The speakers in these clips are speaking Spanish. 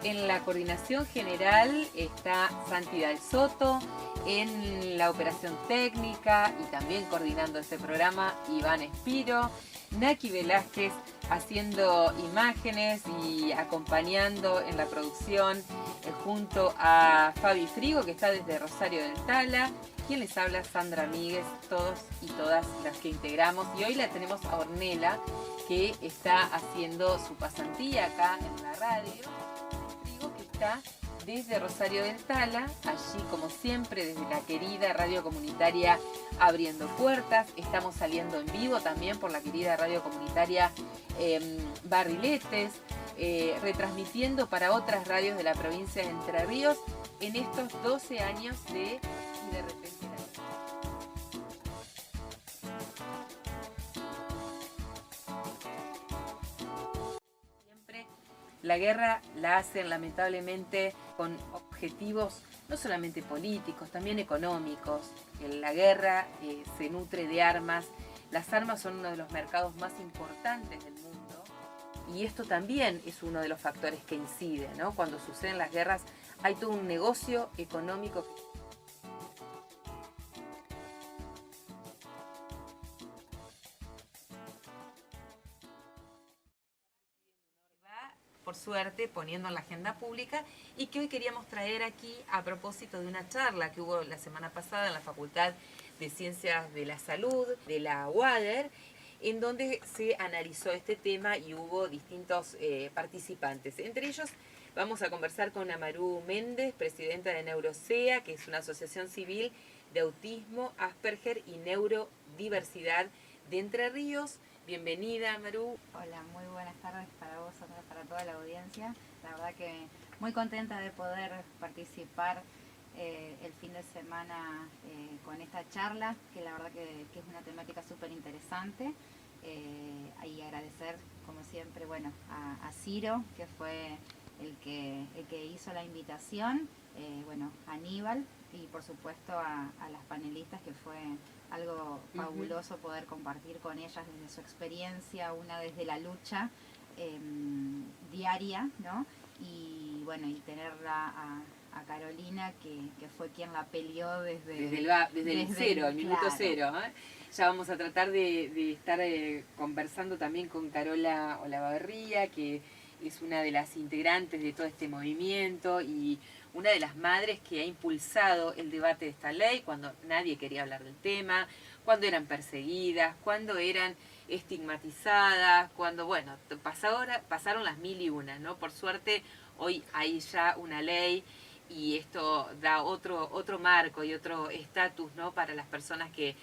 En la coordinación general está Santi Dal Soto, en la operación técnica y también coordinando este programa Iván Espiro, Naki Velázquez haciendo imágenes y acompañando en la producción junto a Fabi Frigo, que está desde Rosario del Tala. Quien les habla, Sandra Míguez, todos y todas las que integramos. Y hoy la tenemos a Ornella, que está haciendo su pasantía acá en la radio. Frigo, que está desde Rosario del Tala, allí como siempre desde la querida radio comunitaria Abriendo Puertas. Estamos saliendo en vivo también por la querida radio comunitaria Barriletes, retransmitiendo para otras radios de la provincia de Entre Ríos en estos 12 años de Y de repente siempre la guerra la hacen lamentablemente con objetivos no solamente políticos, también económicos. La guerra se nutre de armas. Las armas son uno de los mercados más importantes del mundo y esto también es uno de los factores que incide, ¿no? Cuando suceden las guerras hay todo un negocio económico que por suerte poniendo en la agenda pública y que hoy queríamos traer aquí a propósito de una charla que hubo la semana pasada en la Facultad de Ciencias de la Salud de la UADER, en donde se analizó este tema y hubo distintos participantes. Entre ellos vamos a conversar con Amaru Méndez, presidenta de Neurosea, que es una asociación civil de autismo, Asperger y neurodiversidad de Entre Ríos. Bienvenida, Amaru. Hola, muy buenas tardes para vos, para toda la audiencia. La verdad que muy contenta de poder participar el fin de semana con esta charla, que la verdad que es una temática súper interesante. Y agradecer, como siempre, bueno, a Ciro, que fue el que hizo la invitación, bueno, a Aníbal y por supuesto a las panelistas, que fue algo fabuloso poder compartir con ellas desde su experiencia, una desde la lucha diaria, ¿no? Y bueno, y tenerla a Carolina, que fue quien la peleó desde el cero, el minuto cero. Ya vamos a tratar de estar conversando también con Carola Olavarría, que es una de las integrantes de todo este movimiento y una de las madres que ha impulsado el debate de esta ley cuando nadie quería hablar del tema, cuando eran perseguidas, cuando eran estigmatizadas, cuando, bueno, pasaron las mil y una, ¿no? Por suerte, hoy hay ya una ley y esto da otro marco y otro estatus, ¿no? Para las personas que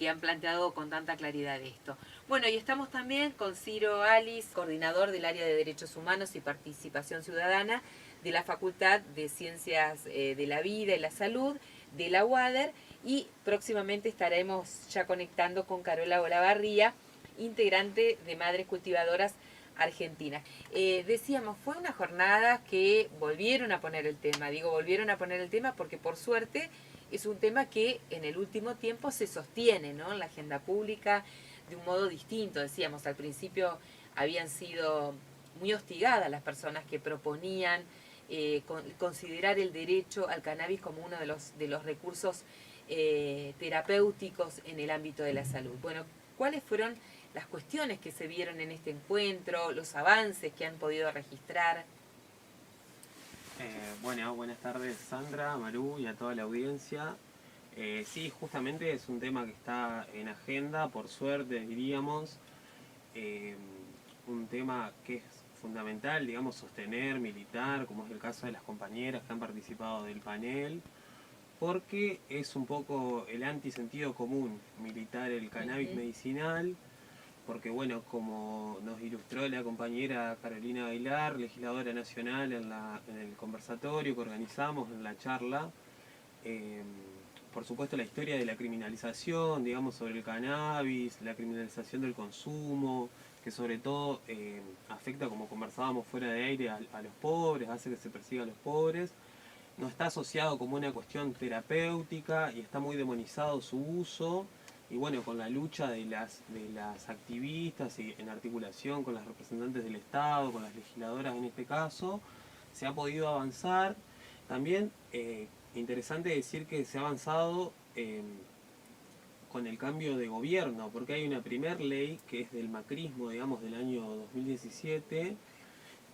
han planteado con tanta claridad esto. Bueno, y estamos también con Ciro Alice, coordinador del área de Derechos Humanos y Participación Ciudadana de la Facultad de Ciencias de la Vida y la Salud de la UADER, y próximamente estaremos ya conectando con Carola Olavarría, integrante de Madres Cultivadoras Argentinas. Decíamos, fue una jornada que volvieron a poner el tema, volvieron a poner el tema porque por suerte es un tema que en el último tiempo se sostiene, ¿no? En la agenda pública de un modo distinto. Decíamos, al principio habían sido muy hostigadas las personas que proponían considerar el derecho al cannabis como uno de los recursos terapéuticos en el ámbito de la salud. Bueno, ¿cuáles fueron las cuestiones que se vieron en este encuentro, los avances que han podido registrar? Bueno, buenas tardes Sandra, Maru y a toda la audiencia. Sí, justamente es un tema que está en agenda, por suerte diríamos, un tema que es fundamental, digamos, sostener, militar, como es el caso de las compañeras que han participado del panel, porque es un poco el antisentido común militar el cannabis medicinal, porque bueno, como nos ilustró la compañera Carolina Aguilar, legisladora nacional en el conversatorio que organizamos, en la charla, por supuesto la historia de la criminalización, digamos, sobre el cannabis, la criminalización del consumo, que sobre todo afecta, como conversábamos fuera de aire, a los pobres, hace que se persiga a los pobres. No está asociado como una cuestión terapéutica y está muy demonizado su uso. Y bueno, con la lucha de las activistas y en articulación con las representantes del Estado, con las legisladoras en este caso, se ha podido avanzar. También interesante decir que se ha avanzado con el cambio de gobierno, porque hay una primer ley que es del macrismo, digamos, del año 2017.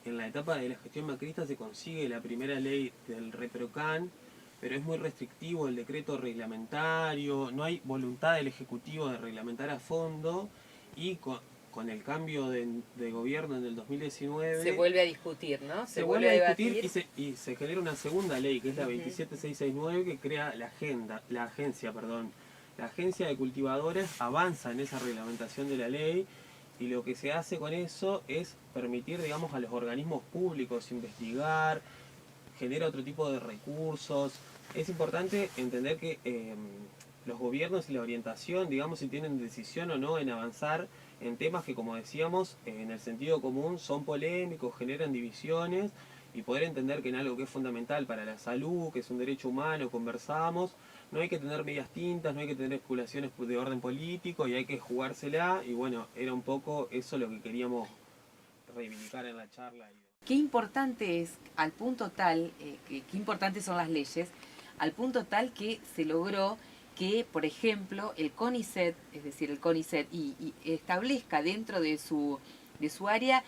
En la etapa de la gestión macrista se consigue la primera ley del ReproCan, pero es muy restrictivo el decreto reglamentario, no hay voluntad del Ejecutivo de reglamentar a fondo, y con el cambio de gobierno en el 2019... Se vuelve a discutir, ¿no? Se vuelve a discutir y se genera una segunda ley, que es la 27669, que crea la Agencia de Cultivadores, avanza en esa reglamentación de la ley, y lo que se hace con eso es permitir, digamos, a los organismos públicos investigar, genera otro tipo de recursos. Es importante entender que los gobiernos y la orientación, digamos, si tienen decisión o no en avanzar en temas que, como decíamos, en el sentido común son polémicos, generan divisiones, y poder entender que en algo que es fundamental para la salud, que es un derecho humano, conversamos, no hay que tener medias tintas, no hay que tener especulaciones de orden político, y hay que jugársela, y bueno, era un poco eso lo que queríamos reivindicar en la charla. Qué importante es, al punto tal, qué importantes son las leyes, al punto tal que se logró que, por ejemplo, el CONICET, es decir, el CONICET, y establezca dentro de su área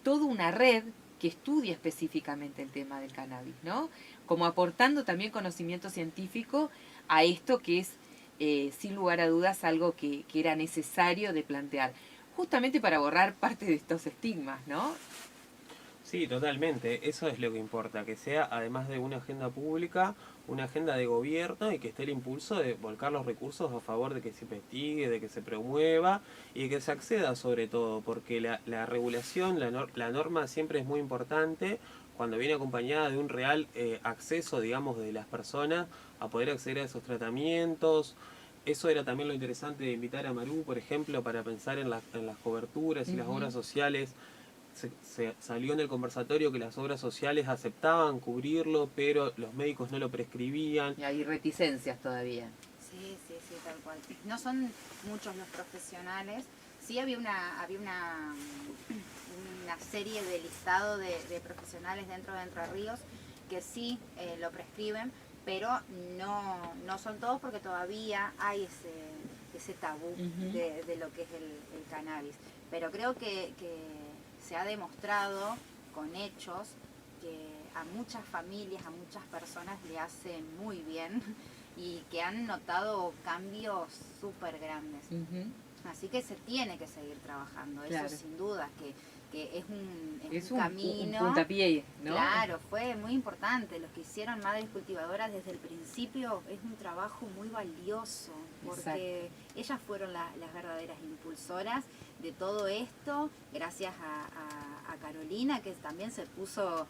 toda una red que estudia específicamente el tema del cannabis, ¿no? Como aportando también conocimiento científico a esto que es, sin lugar a dudas, algo que era necesario de plantear, justamente para borrar parte de estos estigmas, ¿no? Sí, totalmente. Eso es lo que importa, que sea, además de una agenda pública, una agenda de gobierno, y que esté el impulso de volcar los recursos a favor de que se investigue, de que se promueva y de que se acceda sobre todo, porque la regulación, la norma siempre es muy importante cuando viene acompañada de un real acceso, digamos, de las personas a poder acceder a esos tratamientos. Eso era también lo interesante de invitar a Maru, por ejemplo, para pensar en las coberturas y las obras sociales. Se salió en el conversatorio que las obras sociales aceptaban cubrirlo, pero los médicos no lo prescribían. Y hay reticencias todavía. Sí, tal cual. No son muchos los profesionales. Sí había una serie de listado de profesionales dentro de Entre Ríos que sí lo prescriben, pero no son todos, porque todavía hay ese tabú de lo que es el cannabis. Pero creo que se ha demostrado con hechos que a muchas familias, a muchas personas le hace muy bien, y que han notado cambios súper grandes. Así que se tiene que seguir trabajando, claro. Eso sin duda, que es un camino. Un puntapié, ¿no? Claro, fue muy importante. Los que hicieron Madres Cultivadoras desde el principio es un trabajo muy valioso, porque ellas fueron las verdaderas impulsoras de todo esto, gracias a Carolina, que también se puso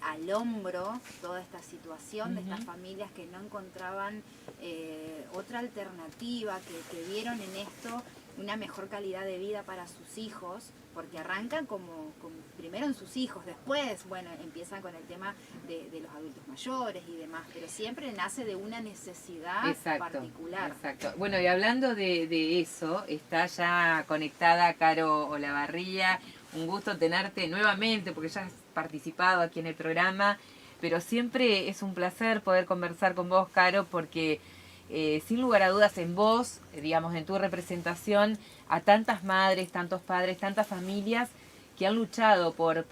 al hombro toda esta situación de estas familias que no encontraban otra alternativa, que vieron en esto una mejor calidad de vida para sus hijos, porque arrancan primero en sus hijos, después, bueno, empiezan con el tema de los adultos mayores y demás, pero siempre nace de una necesidad particular. Exacto. Bueno, y hablando de eso, está ya conectada Caro Olavarría. Un gusto tenerte nuevamente, porque ya has participado aquí en el programa, pero siempre es un placer poder conversar con vos, Caro, porque sin lugar a dudas en vos, digamos, en tu representación, a tantas madres, tantos padres, tantas familias que han luchado por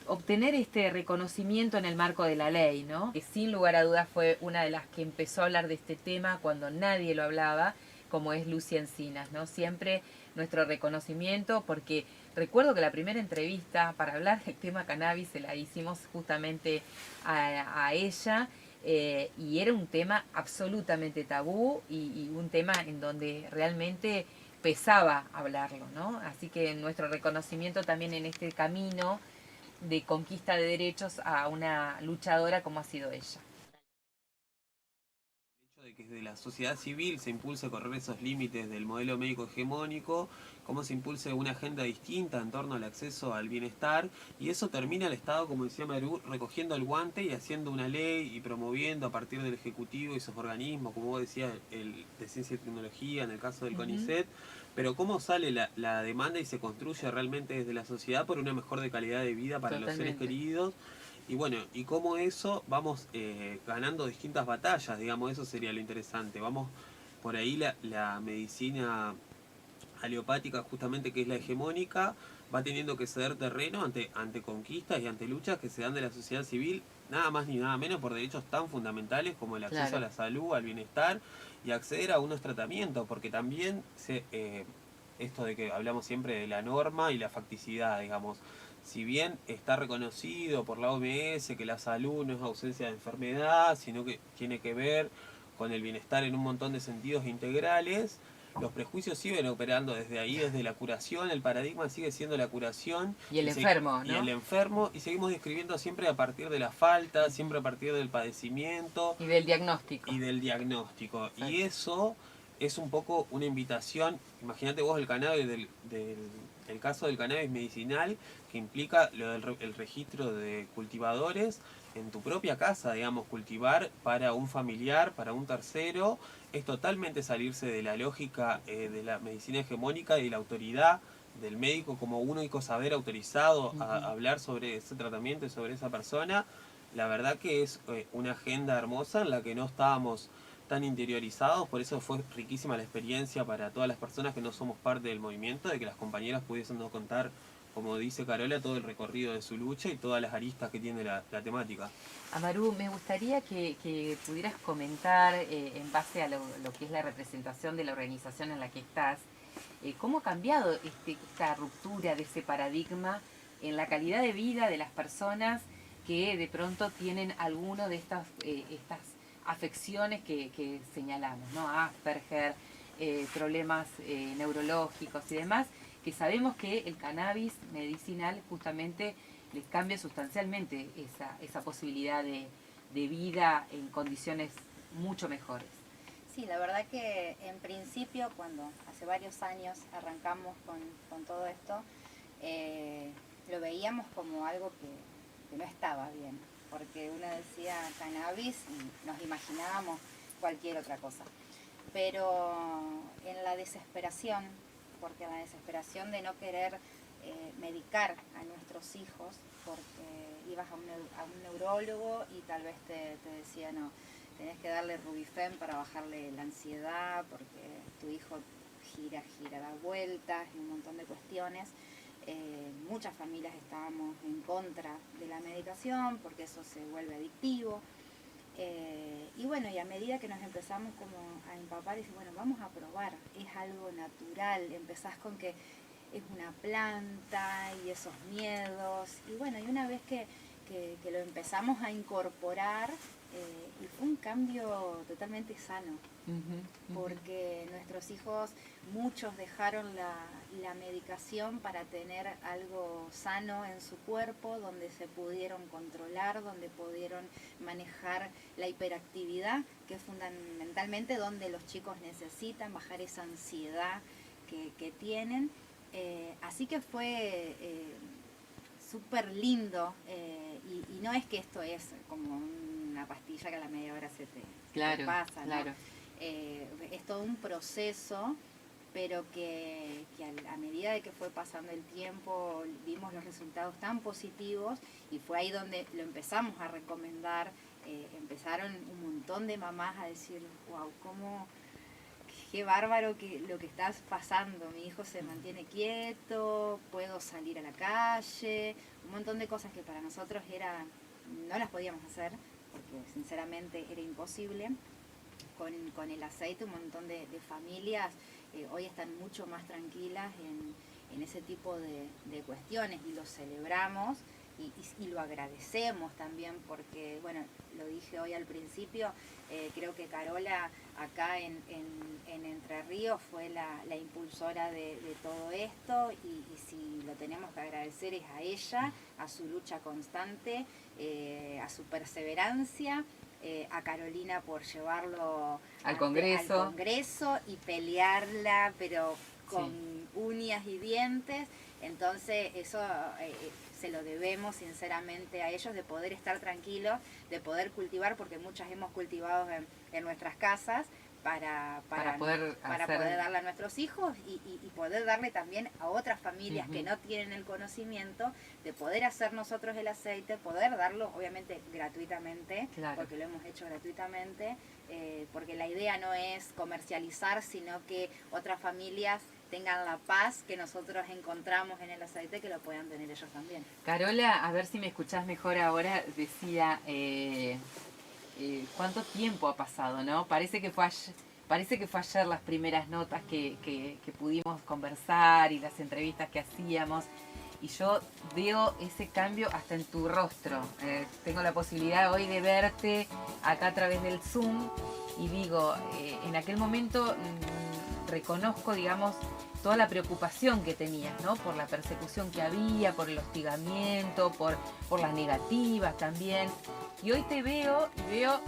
obtener este reconocimiento en el marco de la ley, ¿no? Que sin lugar a dudas fue una de las que empezó a hablar de este tema cuando nadie lo hablaba, como es Lucy Encinas, ¿no? Siempre nuestro reconocimiento, porque recuerdo que la primera entrevista para hablar del tema cannabis se la hicimos justamente a ella, y era un tema absolutamente tabú y un tema en donde realmente pesaba hablarlo, ¿no? Así que nuestro reconocimiento también en este camino de conquista de derechos a una luchadora como ha sido ella. El hecho de que desde la sociedad civil se impulse a correr esos límites del modelo médico hegemónico, cómo se impulse una agenda distinta en torno al acceso al bienestar, y eso termina el Estado, como decía Maru, recogiendo el guante y haciendo una ley y promoviendo a partir del Ejecutivo y sus organismos, como vos decías, el de Ciencia y Tecnología, en el caso del CONICET, pero cómo sale la demanda y se construye realmente desde la sociedad por una mejor de calidad de vida para los seres queridos. Y bueno, y cómo eso vamos ganando distintas batallas, digamos, eso sería lo interesante. Vamos, por ahí la medicina aleopática, justamente que es la hegemónica, va teniendo que ceder terreno ante conquistas y ante luchas que se dan de la sociedad civil, nada más ni nada menos por derechos tan fundamentales como el acceso a la salud, al bienestar y acceder a unos tratamientos, porque también esto de que hablamos siempre de la norma y la facticidad, digamos, si bien está reconocido por la OMS que la salud no es ausencia de enfermedad, sino que tiene que ver con el bienestar en un montón de sentidos integrales, los prejuicios siguen operando desde ahí, desde la curación, el paradigma sigue siendo la curación. Y el enfermo, ¿no? Y el enfermo, y seguimos describiendo siempre a partir de la falta, siempre a partir del padecimiento. Y del diagnóstico. Y del diagnóstico. Exacto. Y eso es un poco una invitación, imagínate vos el cannabis el caso del cannabis medicinal, que implica el registro de cultivadores en tu propia casa, digamos, cultivar para un familiar, para un tercero, es totalmente salirse de la lógica de la medicina hegemónica y de la autoridad del médico como único saber autorizado a hablar sobre ese tratamiento y sobre esa persona. La verdad que es una agenda hermosa en la que no estábamos tan interiorizados, por eso fue riquísima la experiencia para todas las personas que no somos parte del movimiento, de que las compañeras pudiesen contar, como dice Carola, todo el recorrido de su lucha y todas las aristas que tiene la temática. Amaru, me gustaría que pudieras comentar, en base a lo que es la representación de la organización en la que estás, cómo ha cambiado esta ruptura de ese paradigma en la calidad de vida de las personas que de pronto tienen alguno de estas afecciones que señalamos, ¿no? Asperger, problemas neurológicos y demás, que sabemos que el cannabis medicinal justamente les cambia sustancialmente esa posibilidad de vida en condiciones mucho mejores. Sí, la verdad que en principio, cuando hace varios años arrancamos con todo esto, lo veíamos como algo que no estaba bien, porque uno decía cannabis y nos imaginábamos cualquier otra cosa. Pero en la desesperación, porque en la desesperación de no querer medicar a nuestros hijos, porque ibas a un neurólogo y tal vez te decía, no, tenés que darle Rubifen para bajarle la ansiedad, porque tu hijo gira, da vueltas y un montón de cuestiones. Muchas familias estábamos en contra de la medicación porque eso se vuelve adictivo. Y bueno, y a medida que nos empezamos como a empapar, y bueno, vamos a probar, es algo natural, empezás con que es una planta y esos miedos, y bueno, y una vez que lo empezamos a incorporar, y fue un cambio totalmente sano, porque nuestros hijos, muchos dejaron la medicación para tener algo sano en su cuerpo, donde se pudieron controlar, donde pudieron manejar la hiperactividad, que es fundamentalmente donde los chicos necesitan bajar esa ansiedad que tienen. Así que fue súper lindo, y no es que esto es como una pastilla que a la media hora se te pasa, claro. ¿no? Es todo un proceso, pero que a medida de que fue pasando el tiempo vimos los resultados tan positivos, y fue ahí donde lo empezamos a recomendar. Empezaron un montón de mamás a decir, wow, qué bárbaro lo que está pasando, mi hijo se mantiene quieto, puedo salir a la calle, un montón de cosas que para nosotros no las podíamos hacer, porque sinceramente era imposible. Con el aceite, un montón de familias hoy están mucho más tranquilas en ese tipo de cuestiones, y lo celebramos y lo agradecemos también, porque, bueno, lo dije hoy al principio, creo que Carola acá en Entre Ríos fue la impulsora de todo esto, y si lo tenemos que agradecer es a ella, a su lucha constante, a su perseverancia, a Carolina por llevarlo al Congreso y pelearla, pero con uñas y dientes. Entonces eso se lo debemos sinceramente a ellos, de poder estar tranquilos, de poder cultivar, porque muchas hemos cultivado en nuestras casas, para poder darle a nuestros hijos y poder darle también a otras familias que no tienen el conocimiento de poder hacer nosotros el aceite, poder darlo obviamente gratuitamente, porque lo hemos hecho gratuitamente, porque la idea no es comercializar, sino que otras familias tengan la paz que nosotros encontramos en el aceite, que lo puedan tener ellos también. Carola, a ver si me escuchás mejor ahora, decía... cuánto tiempo ha pasado, ¿no? Parece que fue ayer las primeras notas que pudimos conversar y las entrevistas que hacíamos, y yo veo ese cambio hasta en tu rostro. Tengo la posibilidad hoy de verte acá a través del Zoom y digo, en aquel momento reconozco, digamos, toda la preocupación que tenías, ¿no? Por la persecución que había, por el hostigamiento, por las negativas también. Y hoy te veo y veo